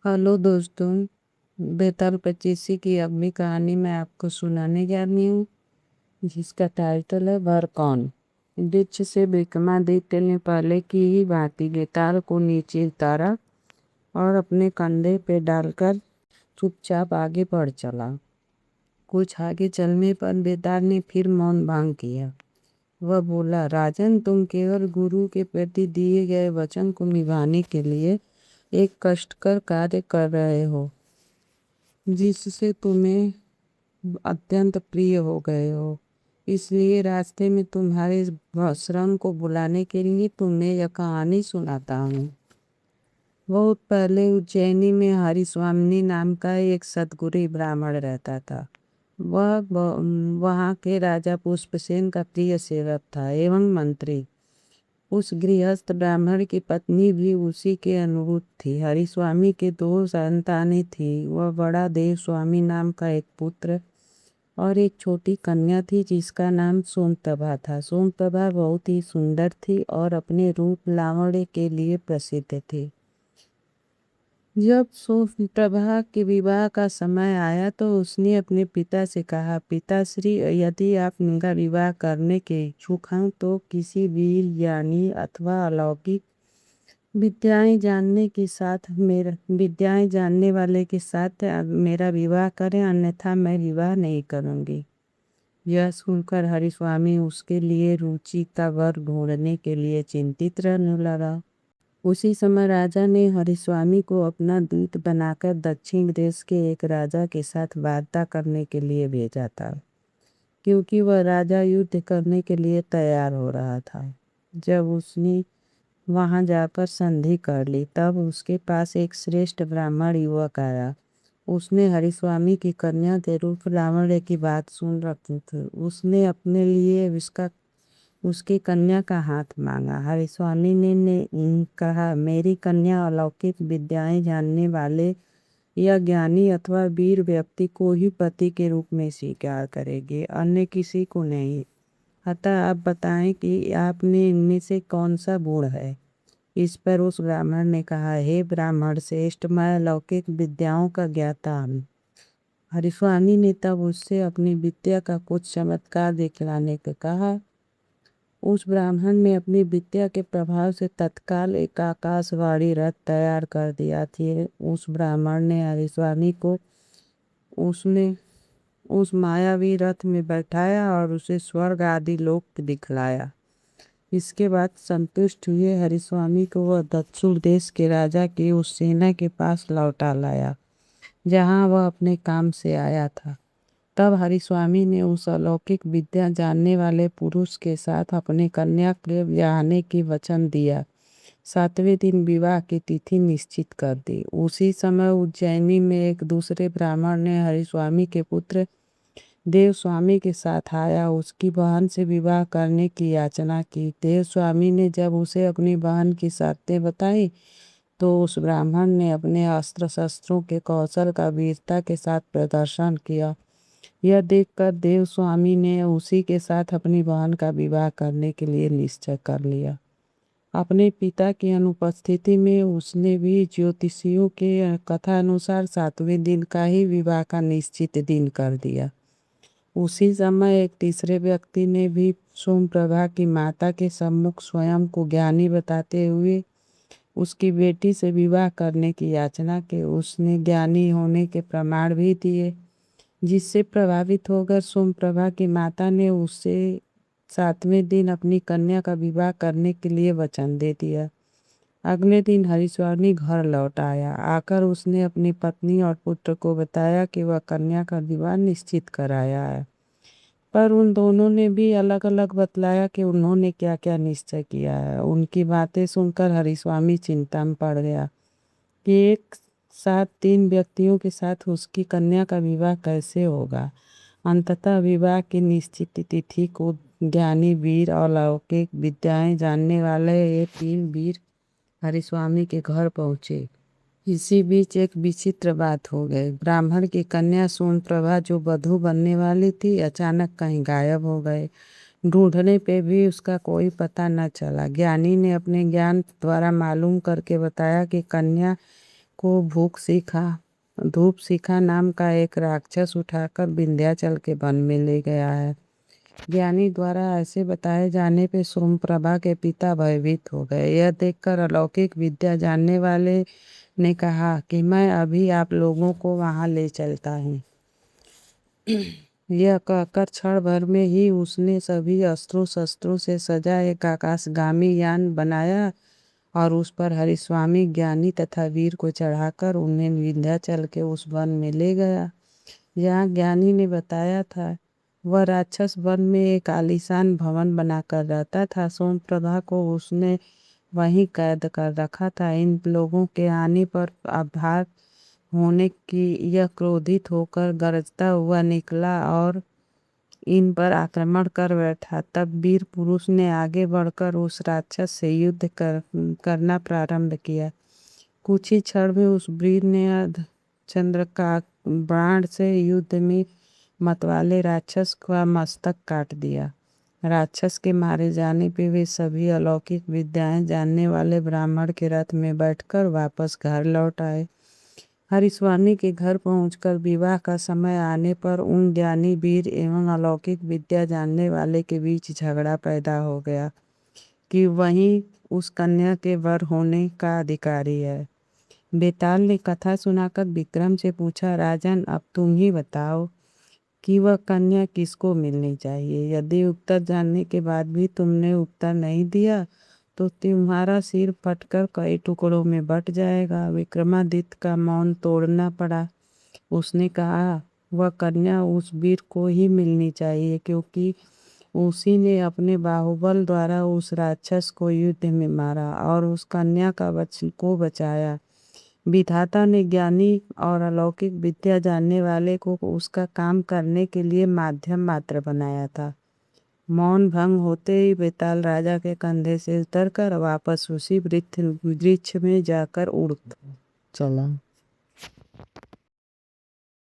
Hello दोस्तों। बेताल पचीसी की अगली कहानी मैं आपको सुनाने जा रही हूँ, जिसका टाइटल है वह कौन। वृक्ष से विक्रमादित्य ने पहले की ही भांति बेताल को नीचे उतारा और अपने कंधे पे डालकर चुपचाप आगे बढ़ चला। कुछ आगे चलने पर बेताल ने फिर मौन भंग किया। वह बोला, राजन, तुम केवल गुरु के प्रति दिए गए वचन को निभाने के लिए एक कष्टकर कार्य कर रहे हो, जिससे तुम्हें अत्यंत प्रिय हो गए हो। इसलिए रास्ते में तुम्हारे श्रम को बुलाने के लिए तुम्हें यह कहानी सुनाता हूँ। बहुत पहले उज्जैनी में हरिस्वामिनी नाम का एक सद्गुरु ब्राह्मण रहता था। वह वहाँ के राजा पुष्पसेन का प्रिय सेवक था एवं मंत्री। उस गृहस्थ ब्राह्मण की पत्नी भी उसी के अनुरूप थी। हरिस्वामी के 2 संतानें थी। वह बड़ा देवस्वामी नाम का एक पुत्र और एक छोटी कन्या थी, जिसका नाम सोमप्रभा था। सोमप्रभा बहुत ही सुंदर थी और अपने रूप लावण्य के लिए प्रसिद्ध थी। जब सोमप्रभा के विवाह का समय आया तो उसने अपने पिता से कहा, पिताश्री, यदि आप मेरा विवाह करने के इच्छुक हैं तो किसी वीर ज्ञानी अथवा अलौकिक विद्याएं जानने वाले के साथ मेरा विवाह करें, अन्यथा मैं विवाह नहीं करूंगी। यह सुनकर हरिस्वामी उसके लिए रुचि का वर ढूंढने के लिए चिंतित रहने लगा। उसी समय राजा ने हरिस्वामी को अपना दूत बनाकर दक्षिण देश के एक राजा के साथ वार्ता करने के लिए भेजा था, क्योंकि वह राजा युद्ध करने के लिए तैयार हो रहा था। जब उसने वहां जाकर संधि कर ली, तब उसके पास एक श्रेष्ठ ब्राह्मण युवक आया। उसने हरिस्वामी की कन्या के रूप लावण्य की बात सुन रखी थी। उसने अपने लिए उसकी कन्या का हाथ मांगा। हरिस्वामी ने कहा, मेरी कन्या अलौकिक विद्याएं जानने वाले या ज्ञानी अथवा वीर व्यक्ति को ही पति के रूप में स्वीकार करेगी, अन्य किसी को नहीं। अतः आप बताएं कि आप में इनमें से कौन सा गुण है। इस पर उस ब्राह्मण ने कहा, हे ब्राह्मण श्रेष्ठ, मैं अलौकिक विद्याओं का ज्ञाता हूँ। हरिस्वामी ने तब उससे अपनी विद्या का कुछ चमत्कार दिखलाने को कहा। उस ब्राह्मण ने अपनी विद्या के प्रभाव से तत्काल एक आकाशवाणी रथ तैयार कर दिया थी। उस ब्राह्मण ने हरिस्वामी को उसने उस मायावी रथ में बैठाया और उसे स्वर्ग आदि लोक दिखलाया। इसके बाद संतुष्ट हुए हरिस्वामी को वह दक्षिण देश के राजा की उस सेना के पास लौटा लाया, जहां वह अपने काम से आया था। तब हरिस्वामी ने उस अलौकिक विद्या जानने वाले पुरुष के साथ अपने कन्या के ब्याहने की वचन दिया। 7वें दिन विवाह की तिथि निश्चित कर दी। उसी समय उज्जैनी में एक दूसरे ब्राह्मण ने हरिस्वामी के पुत्र देवस्वामी के साथ आया उसकी बहन से विवाह करने की याचना की। देवस्वामी ने जब उसे अपनी बहन की शर्तें बताई तो उस ब्राह्मण ने अपने अस्त्र शस्त्रों के कौशल का वीरता के साथ प्रदर्शन किया। यह देखकर देवस्वामी ने उसी के साथ अपनी बहन का विवाह करने के लिए निश्चय कर लिया। अपने पिता की अनुपस्थिति में उसने भी ज्योतिषियों के कथा अनुसार 7वें दिन का ही विवाह का निश्चित दिन कर दिया। उसी समय एक तीसरे व्यक्ति ने भी सोमप्रभा की माता के सम्मुख स्वयं को ज्ञानी बताते हुए उसकी बेटी से विवाह करने की याचना की। उसने ज्ञानी होने के प्रमाण भी दिए, जिससे प्रभावित होकर सोमप्रभा की माता ने उससे 7वें दिन अपनी कन्या का विवाह करने के लिए वचन दे दिया। अगले दिन हरिस्वामी घर लौट आया। आकर उसने अपनी पत्नी और पुत्र को बताया कि वह कन्या का विवाह निश्चित कराया है, पर उन दोनों ने भी अलग अलग बतलाया कि उन्होंने क्या क्या निश्चय किया है। उनकी बातें सुनकर हरिस्वामी चिंता में पड़ गया कि एक साथ 3 व्यक्तियों के साथ उसकी कन्या का विवाह कैसे होगा। अंततः विवाह की निश्चित तिथि को ज्ञानी वीर और अलौकिक विद्याएं जानने वाले ये 3 वीर हरिस्वामी के घर पहुंचे। इसी बीच एक विचित्र बात हो गई। ब्राह्मण की कन्या सोमप्रभा, जो वधू बनने वाली थी, अचानक कहीं गायब हो गए। ढूंढने पे भी उसका कोई पता न चला। ज्ञानी ने अपने ज्ञान द्वारा मालूम करके बताया कि कन्या को धूप शिखा नाम का एक राक्षस उठाकर विंध्याचल के वन में ले गया है। ज्ञानी द्वारा ऐसे बताए जाने पे सोमप्रभा के पिता भयभीत हो गए। यह देखकर अलौकिक विद्या जानने वाले ने कहा कि मैं अभी आप लोगों को वहां ले चलता हूँ। यह कहकर क्षण भर में ही उसने सभी अस्त्रों शस्त्रों से सजा एक आकाशगामी यान बनाया और उस पर हरिस्वामी ज्ञानी तथा वीर को चढ़ाकर उन्हें विंध्याचल के उस वन में ले गया जहाँ ज्ञानी ने बताया था। वह राक्षस वन में एक आलीशान भवन बनाकर रहता था। सोमप्रभा को उसने वहीं कैद कर रखा था। इन लोगों के आने पर आभार होने की यह क्रोधित होकर गरजता हुआ निकला और इन पर आक्रमण कर बैठा। तब वीर पुरुष ने आगे बढ़कर उस राक्षस से युद्ध करना प्रारंभ किया। कुछ ही क्षण में उस वीर ने अर्धचंद्र का बाण से युद्ध में मतवाले राक्षस का मस्तक काट दिया। राक्षस के मारे जाने पे वे सभी अलौकिक विद्याएं जानने वाले ब्राह्मण के रथ में बैठकर वापस घर लौट आए। हरिस्वामी के घर पहुंचकर विवाह का समय आने पर उन ज्ञानी वीर एवं अलौकिक विद्या जानने वाले के बीच झगड़ा पैदा हो गया कि वही उस कन्या के वर होने का अधिकारी है। बेताल ने कथा सुनाकर विक्रम से पूछा, राजन अब तुम ही बताओ कि वह कन्या किसको मिलनी चाहिए। यदि उत्तर जानने के बाद भी तुमने उत्तर नहीं दिया तो तुम्हारा सिर फटकर कई टुकड़ों में बट जाएगा। विक्रमादित्य का मौन तोड़ना पड़ा। उसने कहा, वह कन्या उस वीर को ही मिलनी चाहिए क्योंकि उसी ने अपने बाहुबल द्वारा उस राक्षस को युद्ध में मारा और उस कन्या को बचाया। विधाता ने ज्ञानी और अलौकिक विद्या जानने वाले को उसका काम करने के लिए माध्यम मात्र बनाया था। मौन भंग होते ही बेताल राजा के कंधे से उतरकर वापस उसी वृक्ष में जाकर उड़ चला।